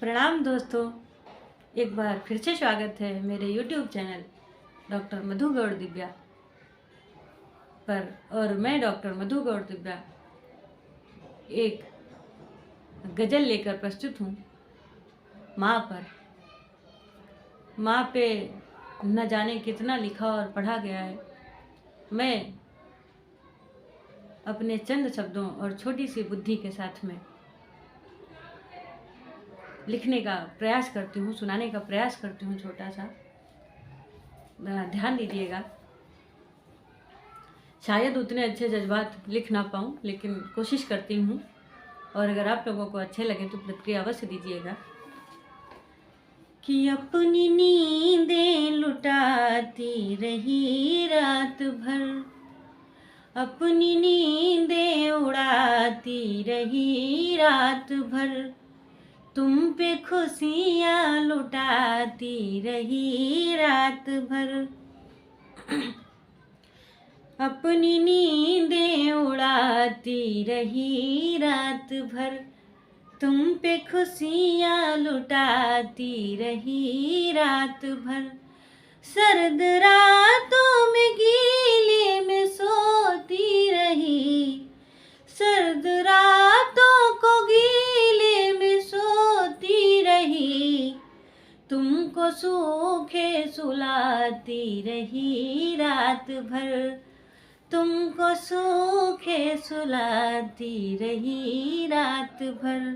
प्रणाम दोस्तों। एक बार फिर से स्वागत है मेरे YouTube चैनल डॉक्टर मधु गौड़ दिव्या पर। और मैं डॉक्टर मधु गौड़ दिव्या एक गज़ल लेकर प्रस्तुत हूँ माँ पर। माँ पे न जाने कितना लिखा और पढ़ा गया है। मैं अपने चंद शब्दों और छोटी सी बुद्धि के साथ में लिखने का प्रयास करती हूँ, सुनाने का प्रयास करती हूँ। छोटा सा ध्यान दीजिएगा। शायद उतने अच्छे जज्बात लिख ना पाऊँ, लेकिन कोशिश करती हूँ। और अगर आप लोगों को अच्छे लगे तो प्रतिक्रिया अवश्य दीजिएगा। कि अपनी नींदें लुटाती रही रात भर, अपनी नींदें उड़ाती रही रात भर, तुम पे खुशियाँ लुटाती रही रात भर। अपनी नींदें उड़ाती रही रात भर, तुम पे खुशियाँ लुटाती रही रात भर। सर्द रातों में गीले में सोती रही, सर्द रातों को गीले में सोती रही, तुमको सूखे सुलाती रही रात भर, तुमको सूखे सुलाती रही रात भर।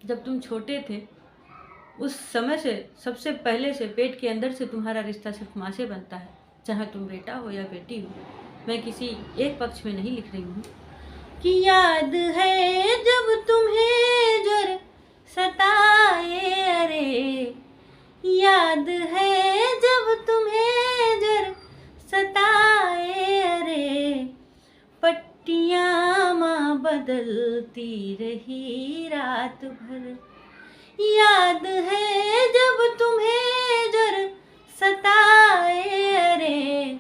जब तुम छोटे थे उस समय से सबसे पहले से पेट के अंदर से तुम्हारा रिश्ता सिर्फ माँ से बनता है, चाहे तुम बेटा हो या बेटी हो। मैं किसी एक पक्ष में नहीं लिख रही हूँ। कि याद है जब तुम्हें ज्वर सताए, अरे याद है जब तुम्हें ज्वर सताए, अरे पट्टियाँ माँ बदलती रही रात भर। याद है जब तुम्हें ज्वर सताए, अरे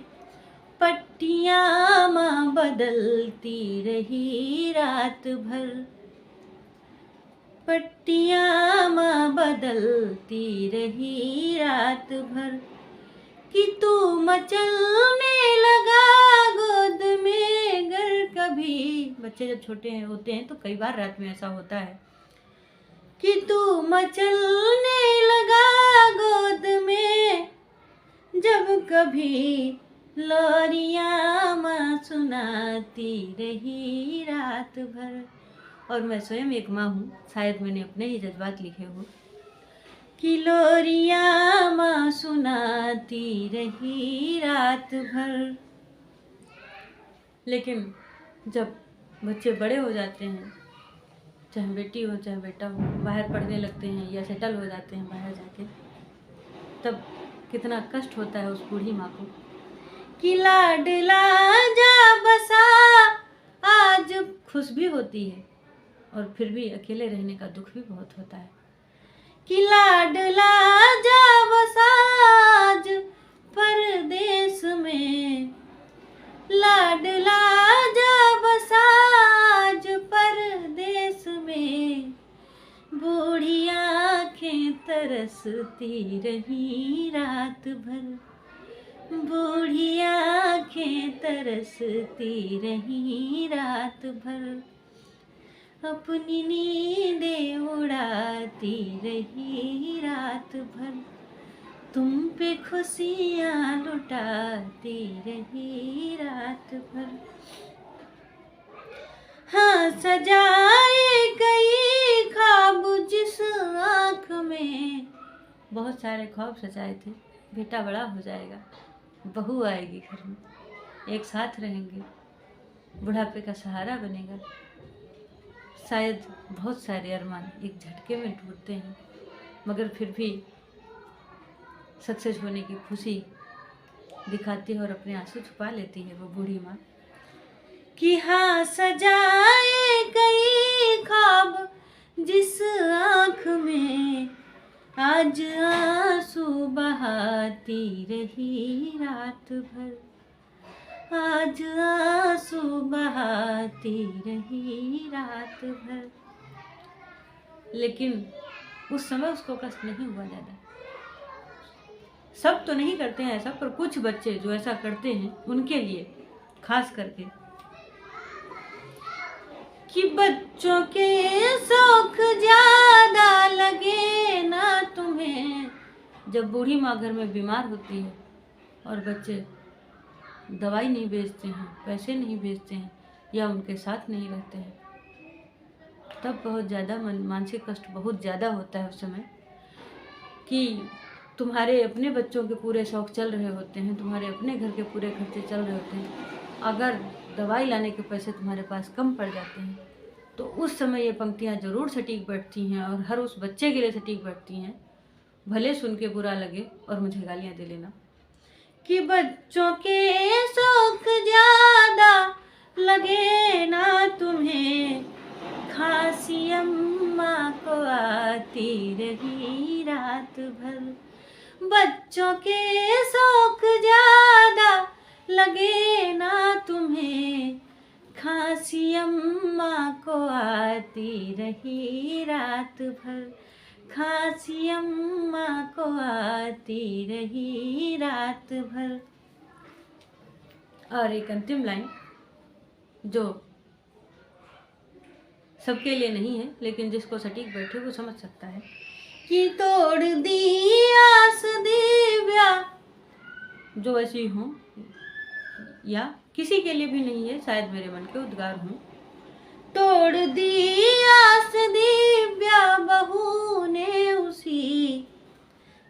पट्टियाँ माँ बदलती रही रात भर, पट्टियाँ माँ बदलती रही रात भर। कि तू मचलने लगा गोद में गर कभी। बच्चे जब छोटे होते हैं तो कई बार रात में ऐसा होता है कि तू मचलने लगा गोद में जब कभी, लोरियाँ माँ सुनाती रही रात भर। और मैं स्वयं एक माँ हूँ, शायद मैंने अपने ही जज्बात लिखे हो। कि लोरियाँ माँ सुनाती रही रात भर। लेकिन जब बच्चे बड़े हो जाते हैं, चाहे बेटी हो चाहे बेटा हो, बाहर पढ़ने लगते हैं या सेटल हो जाते हैं बाहर जाके, तब कितना कष्ट होता है उस बूढ़ी माँ को। कि लाडला जा बसा, आज खुश भी होती है और फिर भी अकेले रहने का दुख भी बहुत होता है। कि लाडला जा बसा आज परदेश में, लाडला जा बसा आज परदेश में, बूढ़ी आँखें तरसती रही रात भर, बूढ़ी आँखें तरसती रही रात भर। अपनी नींदें उड़ाती रही रात भर, तुम पे खुशियाँ लुटाती रही रात भर। हाँ, सजाए कई ख्वाब जिस आँख में, बहुत सारे ख्वाब सजाए थे। बेटा बड़ा हो जाएगा, बहू आएगी घर में, एक साथ रहेंगे, बुढ़ापे का सहारा बनेगा। शायद बहुत सारे अरमान एक झटके में टूटते हैं, मगर फिर भी सक्सेस होने की खुशी दिखाती है और अपने आंसू छुपा लेती है वो बूढ़ी माँ। कि हाँ, सजाए कई ख्वाब जिस आँख में, आज आंसू बहाती रही रात भर, आज आंसू बहाती रही रात भर। लेकिन उस समय उसको कष्ट नहीं हुआ ज़्यादा। सब तो नहीं करते हैं ऐसा, पर कुछ बच्चे जो ऐसा करते हैं उनके लिए खास करके कि बच्चों के शौक ज्यादा लगे ना तुम्हें। जब बूढ़ी माँ घर में बीमार होती है और बच्चे दवाई नहीं बेचते हैं, पैसे नहीं बेचते हैं या उनके साथ नहीं रहते हैं, तब बहुत ज़्यादा मानसिक कष्ट बहुत ज़्यादा होता है उस समय कि तुम्हारे अपने बच्चों के पूरे शौक चल रहे होते हैं, तुम्हारे अपने घर के पूरे खर्चे चल रहे होते हैं, अगर दवाई लाने के पैसे तुम्हारे पास कम पड़ जाते हैं तो उस समय ये पंक्तियाँ ज़रूर सटीक बैठती हैं और हर उस बच्चे के लिए सटीक बैठती हैं। भले सुन के बुरा लगे और मुझे गालियाँ दे लेना कि बच्चों के शौक ज़्यादा लगे ना तुम्हें, खांसी अम्मा को आती रही रात भर। बच्चों के शौक ज़्यादा लगे ना तुम्हें, खांसी अम्मा को आती रही रात भर, खांसी अम्मा को आती रही रात भर। और एक अंतिम लाइन जो सबके लिए नहीं है लेकिन जिसको सटीक बैठे वो समझ सकता है कि तोड़ दी आस दिव्या, जो ऐसी हूँ या किसी के लिए भी नहीं है, शायद मेरे मन के उद्गार हूँ। तोड़ दी आस दिव्या बहू ने उसी,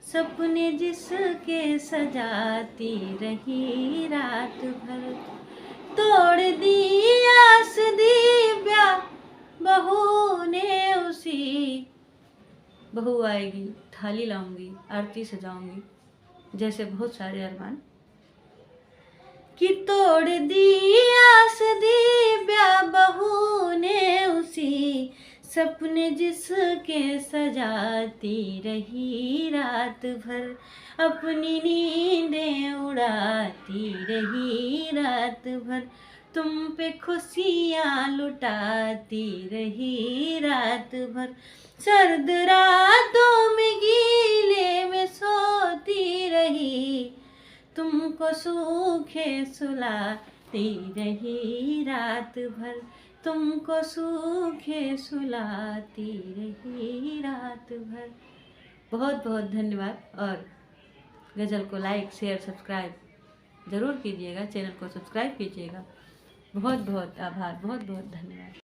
सपने जिसके सजाती रही रात भर। तोड़ दी आस दिव्या बहू ने उसी, बहू आएगी थाली लाऊंगी आरती सजाऊंगी, जैसे बहुत सारे अरमान कि तोड़ दी आस दिव्या बहू ने उसी, सपने जिसके सजाती रही रात भर, अपनी नींदें उड़ाती रही रात भर, तुम पे खुशियाँ लुटाती रही रात भर, सर्द रातों में गीले में सोती रही, तुमको सूखे सुलाती रही रात भर, तुमको सूखे सुलाती रही रात भर। बहुत बहुत धन्यवाद और गज़ल को लाइक शेयर सब्सक्राइब ज़रूर कीजिएगा, चैनल को सब्सक्राइब कीजिएगा। बहुत बहुत आभार, बहुत बहुत धन्यवाद।